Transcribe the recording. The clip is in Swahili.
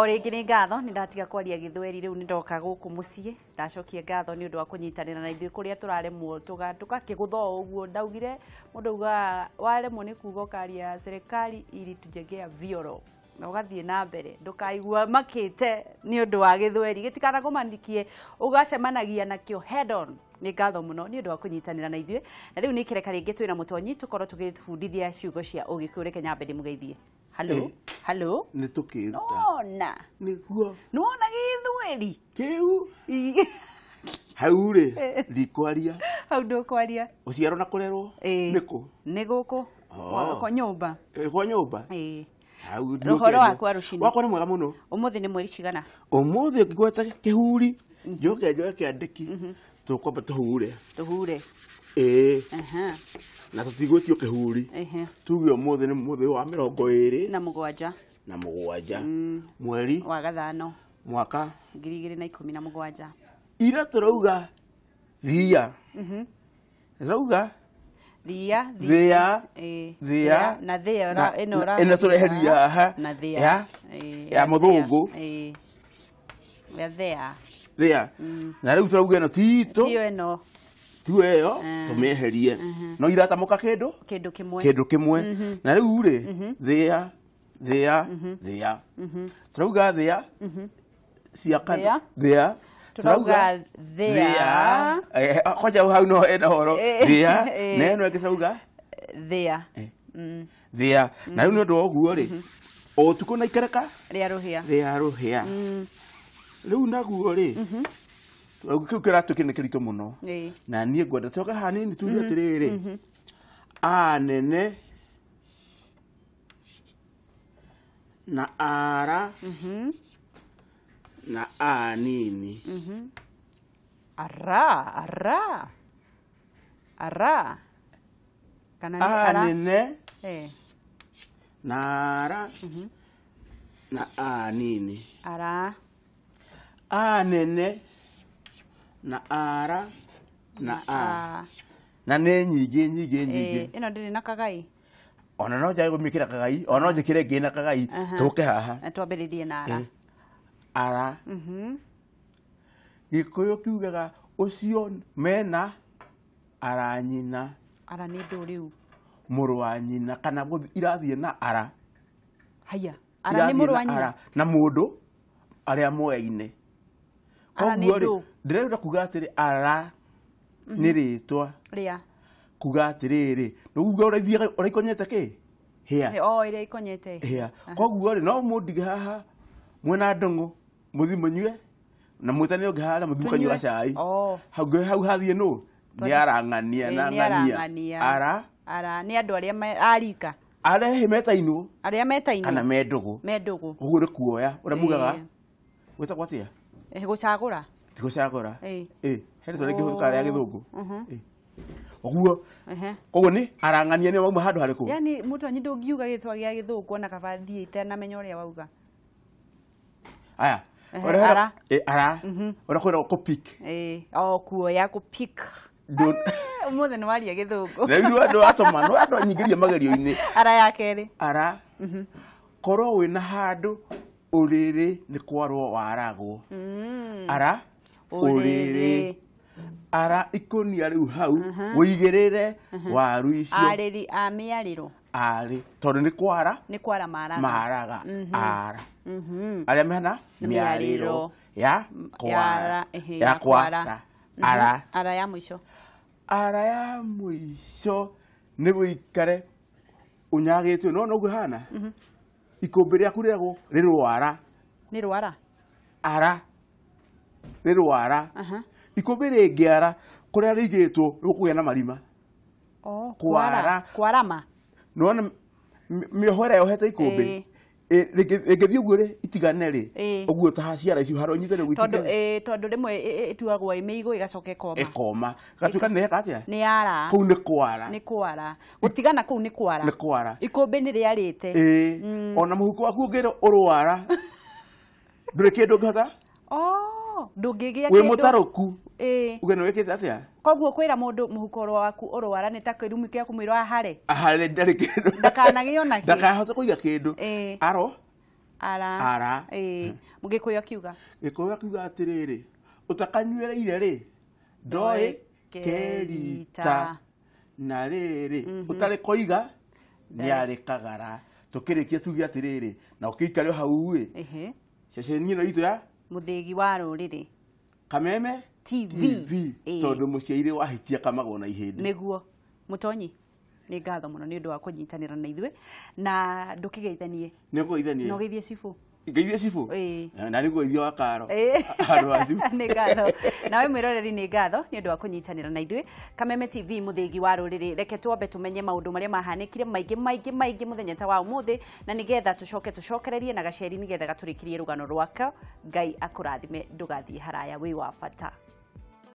rĩngĩ nĩ ngatho nĩ ndatiga kwaria gĩthweri rĩu nĩ ndoka gũkũ mũciĩ ndacokia ngatho nĩ ũndũ wa kũnyitanĩra na ithuĩ kũrĩa tũraremwo tũgakĩgũtha ũguo ndaugire mũndũ auga waremwo nĩ kuuga ũkaria serikali ilitujengea vyoro na ũgathiĩ na mbere ndũkaigua makĩte nĩ ũndũ wa gĩthweri gĩtikanagũmanikie ũgacemanagia nakĩo head on nĩ ngatho mũno nĩ ũndũ wa kũnyitanĩra na ithuĩ na rĩu nĩ kĩreka rĩngĩ twĩna mũtonyi tũkorwo tũgĩbundithia ciugo cia ũgĩkũyũ reke nyambe ndĩmũgeithie halo halo nĩ tũkĩruta nona nĩguo nona gĩthweri kĩu hau rĩ ndikwaria hau ndũkwaria ũciaro na kũrerwo nĩkũ nĩ gũkũ kwa nyũmba kwa nyũmba Rohoro wakwa rucini. Wakwa nĩ mwega mũno. Ũmũthĩ nĩ mweri cigana? Ũmũthĩ ngĩgweta kĩhuri. Njoke kĩandĩki. Tũkwamba tũhure. Tũhure. Na tũtigwĩtio kĩhuri. Tuge ũmũthĩ nĩ mũthĩ wa 27. Na mũgwanja. Mweri wa gathano. Mwaka 2017. Ira tũrauga thia. Tũrauga Thia na thia ĩno tũreheria ha na thia ya mũthũngũ thia na rĩu tũrauga ĩno tito tu ĩyo tũmĩeherie no iratamũka kĩndũ kĩmwe na rĩu rĩ thia tũrauga thia cia kana thia Turauga thea koja hau no ena horo thea na eno ĩngĩ turauga thea thea na rĩu nĩ ũndũ wa ũguo rĩ o tukũ na ikereka rĩa rũhĩa rĩu naguo rĩ turauga kĩu kĩratuĩka nĩ kĩritũ mũno na niĩ ngwenda tũcoke hanini tuge atĩrĩrĩ anene na ara na anini. Ara. Kana anene. Na ara. Na anini. Ara. Anene. Na ara. Na a. Na nĩ nyingĩ. Ĩno ndĩrĩ na kagai. Ona no njage gũmĩkĩra kagai, ona no njĩkĩre ngĩ na kagai, tũke haha. Twambĩrĩrie na ara. Ara. Gĩkũyũ kiugaga ũcio mena ara nyina. Ara nĩ ndũ rĩu. Mũrũ wa nyina kana irathiĩ na ara. Haya. Ara nĩ mũrũ wa nyina. Na mũndũ arĩa moyaine. Ara nĩ ndũ. Ndĩrenda kuga atĩrĩ ara nĩ rĩtwa. Rĩa. Kuga atĩrĩrĩ. Nĩguo ũraikonyete kĩ? Hĩa. Ĩrĩa ikonyete. Hĩa. Koguo rĩ no mũndige haha mwena ndũngũ muthi munyue na mwitane ũngĩhara muthi kanyua cai hau hathiĩ nũ nĩ arang'ania na ng'ania ara nĩ andũ arĩa arika arĩa metainwo kana mendũgũ ũguo nĩ kuoya ũrĩa mugaga gwĩtagwo atĩa gũcagũra ti gũcagũra he rĩtwa rĩngĩ hũthĩkaga rĩa gĩthũngũ ũguo koguo nĩ arang'ania nĩ wauma handũ harĩkũ yani mũtonyi ndũngiuga gĩtwa gĩa gĩthũngũ ona kaba thiĩte na menya ũrĩa wauga aya ara ora kwenda ko pick kuoya ko pick ũmũthĩ nĩ waria gĩthũngũ rĩu andũ atoma no andũ nyingĩria magerio-inĩ ara ya kerĩ ara korwo wĩna handũ ũrĩrĩ nĩ kwarwo waragwo ara ũrĩrĩ ara ikonia rĩu hau ũigĩrĩre waru icio arĩri a mĩarĩro tondũ nĩ kwara maraga ara arĩa mena mĩarĩro ya kwara ara ya mũico nĩ wĩikare ũnyagĩtwo no ũguo hana ikũmbĩ rĩaku rĩagwo nĩ rwara ikũmbĩ rĩngĩara kũrĩa rĩigĩtwo gũkũgĩa na marima kwarama nona mĩoho ĩrĩa yohete ikũmbĩ rĩngĩthiĩ ũguo rĩ itigane rĩ ũguo ta ciara icio harĩ ũnyite rĩu itigane tondũ rĩmwe ĩtuagwo ĩmĩigũ ĩgacoka ĩkoma gatuĩka nĩ heka atĩa nĩ ara kũu nĩ kwara gũtigana kũu nĩ kwara ikũmbĩ nĩ rĩarĩte ona mũhuko waku ũngĩrwo ũrwara ndũrĩ kĩndũ ũngĩhota ndũngĩgĩa kĩndũ wĩ mũtarũku uge nĩ wĩkĩte atĩa koguo kwĩra mũndũ mũhuko waku ũrwara nĩ ta kĩrumi gĩa kũmwĩra ahare ndarĩ kĩndũ ndakanagĩe ona kĩ ndakahote kũiga kĩndũ ara Mugikuyu akiuga Gikuyu akiuga atiriri utakanyuereire ri ndoi kerita na riri utari koiga ni ari kagara tukirikia tugi atiriri na ukikare hau ceceni ino itu ya Muthigi wa Ruriri Kameme TV tondu muciiri wahitia kamago na ihindi niguo Mutonyi ni ngatho muno ni undu wa kunyitanira na ithuĩ na ndukigeithanie nigugeithanie no geithie cibu Ngeithie cibu na nigugeithia wa karo andu a cibu ni ngatho nawe mwiroreri ni ngatho ni undu wa kunyitanira na ithuĩ Kameme TV Muthigi wa Ruriri reke twambe tumenye maundu maria mahanikire maingĩ muthenya ta wa umuthi na nigetha tucokererie na gaceri nigetha gaturikirie rugano rwaka Ngai akurathime ndugathie haraya wi wa bata